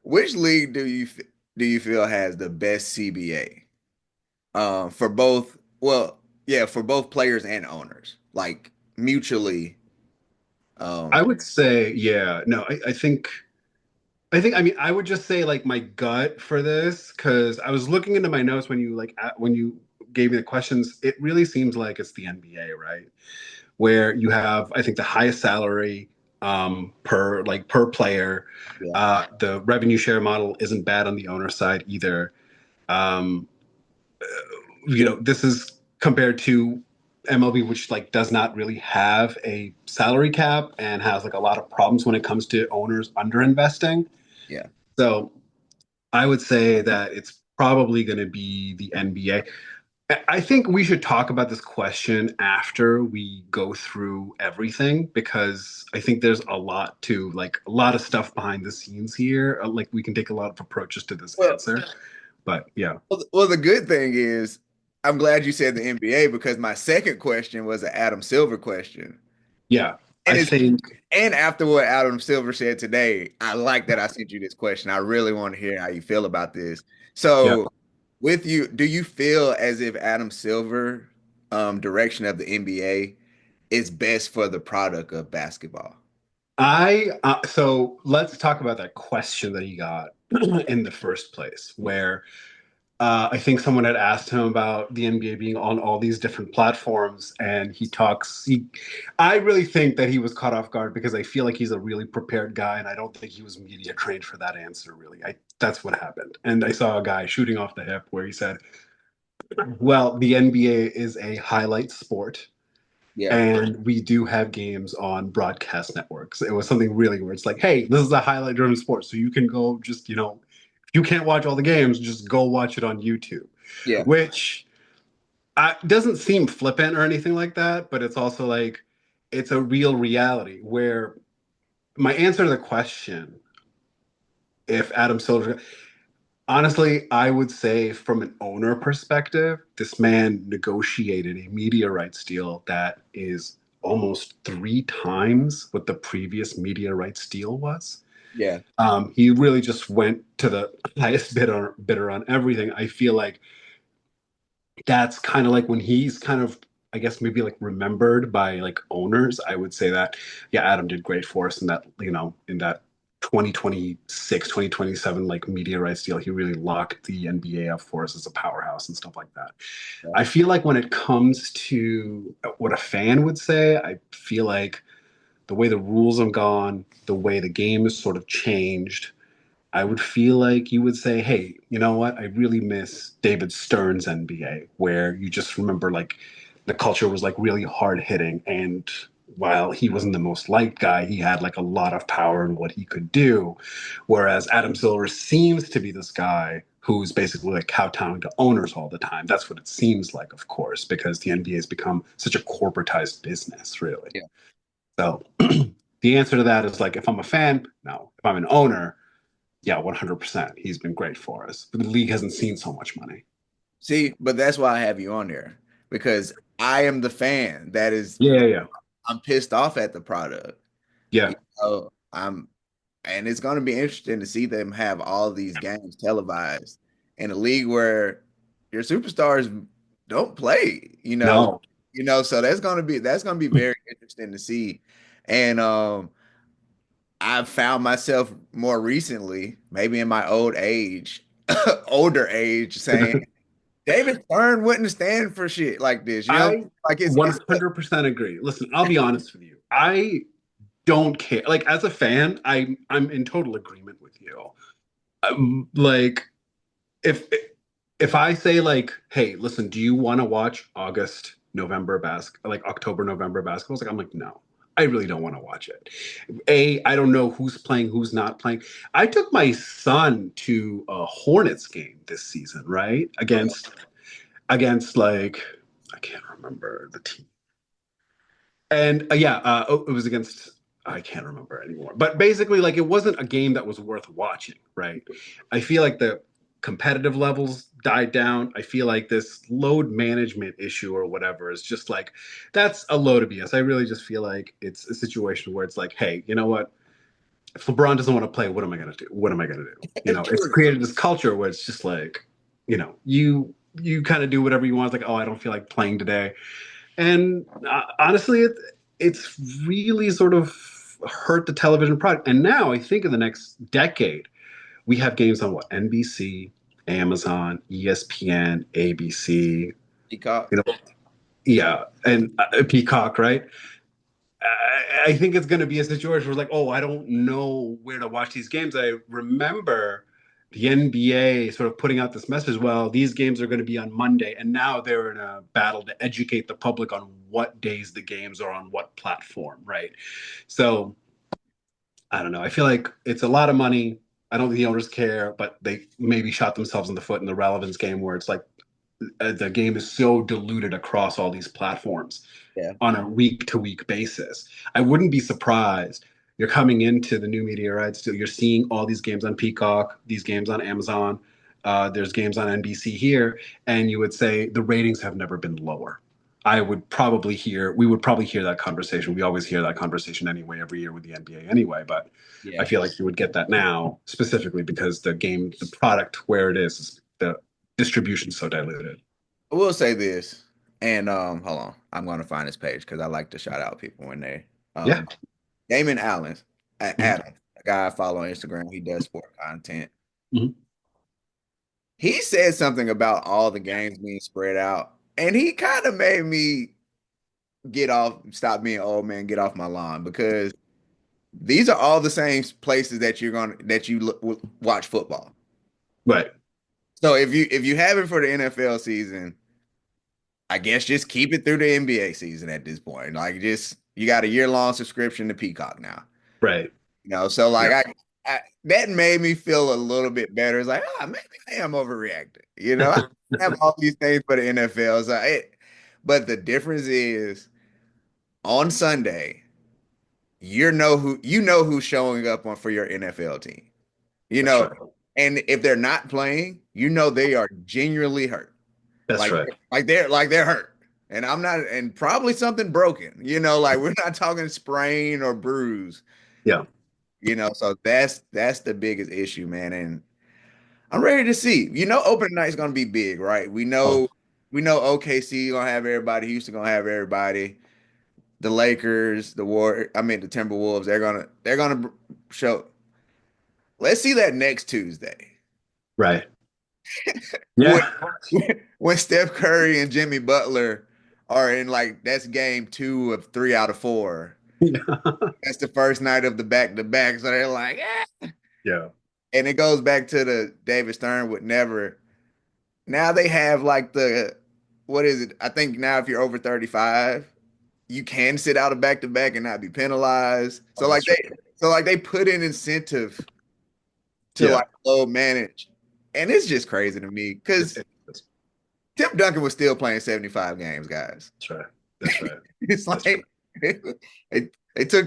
which league do you feel has the best CBA? For both, well, yeah, for both players and owners, like mutually. I Um, would say, yeah, no, I mean, I would just say like my gut for this, because I was looking into my notes when you when you gave me the questions. It really seems like it's the NBA, right? Where you have, I think, the highest salary per player. yeah, The revenue share model isn't bad on the owner side either. Um, this is compared to MLB, which like does not really have a salary cap and has like a lot of problems when it comes to owners underinvesting. yeah. So I would say that it's probably going to be the NBA. I think we should talk about this question after we go through everything because I think there's a lot of stuff behind the scenes here. Like we can take a lot of approaches to this Well, answer. But yeah, well, the good thing is, I'm glad you said the NBA because my second question was an Adam Silver question, yeah, and I it's think, and after what Adam Silver said today, I like that I sent you this question. I really want to hear how you feel about this. yeah, So, with you, do you feel as if Adam Silver, direction of the NBA is best for the product of basketball? so let's talk about that question that he got in the first place, where I think someone had asked him about the NBA being on all these different platforms, and he talks. I really think that he was caught off guard because I feel like he's a really prepared guy, and I don't think he was media trained for that answer. Really, that's what happened. And I saw a guy shooting off the hip where he said, "Well, the NBA is a highlight sport." Yeah, And we do have games on broadcast networks. It was something really where it's like, hey, this is a highlight driven sport. So you can go just, if you can't watch all the games, just go watch it on YouTube, yeah. which doesn't seem flippant or anything like that. But it's also like, it's a real reality where my answer to the question, if Adam Silver, honestly, I would say from an owner perspective, this man negotiated a media rights deal that is almost three times what the previous media rights deal was. Yeah. He really just went to the highest bidder on everything. I feel like that's kind of like when he's kind of, I guess, maybe like remembered by like owners. I would say that, yeah, Adam did great for us in that, in that 2026, 2027 like media rights deal. He really locked the NBA up for us as a powerhouse and stuff like that. Yeah. I feel like when it comes to what a fan would say, I feel like the way the rules have gone, the way the game is sort of changed, I would feel like you would say, hey, you know what? I really miss David Stern's NBA, where you just remember like the culture was like really hard hitting. And while he wasn't the most liked guy, he had like a lot of power in what he could do. Whereas Adam Silver seems to be this guy who's basically like kowtowing to owners all the time. That's what it seems like, of course, because the NBA has become such a corporatized business, really. Yeah. So the answer to that is like, if I'm a fan, no. If I'm an owner, yeah, 100%. He's been great for us. But the league hasn't seen so much money. See, but that's why I have you on there because I am the fan that is Yeah, yeah, I'm pissed off at the product. yeah. You know, and it's going to be interesting to see them have all these games televised in a league where your superstars don't play, No, so that's going to be very interesting to see. And I've found myself more recently, maybe in my old age, older age, saying David Stern wouldn't stand for shit like this. I Like it's 100% agree. Listen, I'll be honest with you. I don't care. Like as a fan, I'm in total agreement with you. Like if if I say like, hey, listen, do you want to watch October, November basketball? It's like I'm like, no. I really don't want to watch it. I don't know who's playing, who's not playing. I took my son to a Hornets game this season, right? Against like I can't remember the team. And it was against I can't remember anymore. But basically, like it wasn't a game that was worth watching, right? I feel like the competitive levels died down. I feel like this load management issue or whatever is just like that's a load of BS. I really just feel like it's a situation where it's like, hey, you know what? if LeBron doesn't want to play, what am I going to do? What am I going to do? It's True. created this culture where it's just like, you kind of do whatever you want. It's like, oh, I don't feel like playing today. And honestly, it's really sort of hurt the television product. And now I think in the next decade, we have games on what? NBC, Amazon, ESPN, ABC, Peacock. you know, yeah, and Peacock, right? I think it's going to be a situation where like, oh, I don't know where to watch these games. I remember the NBA sort of putting out this message, well, these games are going to be on Monday, and now they're in a battle to educate the public on what days the games are on what platform, right? So I don't know. I feel like it's a lot of money. I don't think the owners care, but they maybe shot themselves in the foot in the relevance game where it's like the game is so diluted across all these platforms Yeah. on a week to week basis. I wouldn't be surprised. You're coming into the new media rights, so you're seeing all these games on Peacock, these games on Amazon. There's games on NBC here, and you would say the ratings have never been lower. We would probably hear that conversation. We always hear that conversation anyway, every year with the NBA anyway. But I Yeah. feel like you would get that now specifically because the product where it is the distribution so diluted. I will say this, and hold on, I'm gonna find this page because I like to shout out people when they Yeah. um Damon Allen, Mhm. Adam, a guy I follow on Instagram. He does sport content. Mhm. He said something about all the games being spread out, and he kind of made me stop being old man, get off my lawn because these are all the same places that you watch football. Right. So if you have it for the NFL season, I guess just keep it through the NBA season at this point. Like just you got a year-long subscription to Peacock now. Right. So Yeah. like I that made me feel a little bit better. It's like, maybe I am overreacting. I have all these things for the NFL. But the difference is on Sunday, who's showing up on for your NFL team. You That's know, right. and if they're not playing, they are genuinely hurt. That's Like right. they're hurt. And I'm not and probably something broken. Like we're not talking sprain or bruise. Yeah. So that's the biggest issue, man. And I'm ready to see. Opening night's gonna be big, right? Oh, We know OKC gonna have everybody, Houston gonna have everybody, the Lakers, the Timberwolves, they're gonna show. Let's see that next Tuesday. right. When, Yeah. when Steph Curry and Jimmy Butler are in like that's game two of three out of four. Yeah. That's the first night of the back to back. So they're like, Yeah. and it goes back to the David Stern would never. Now they have like what is it? I think now if you're over 35, you can sit out a back to back and not be penalized. Oh, that's right. So like they put in incentive to Yeah. like load manage. And it's just crazy to me because That's Tim Duncan was still playing 75 games, guys. right. That's right. It's That's like they took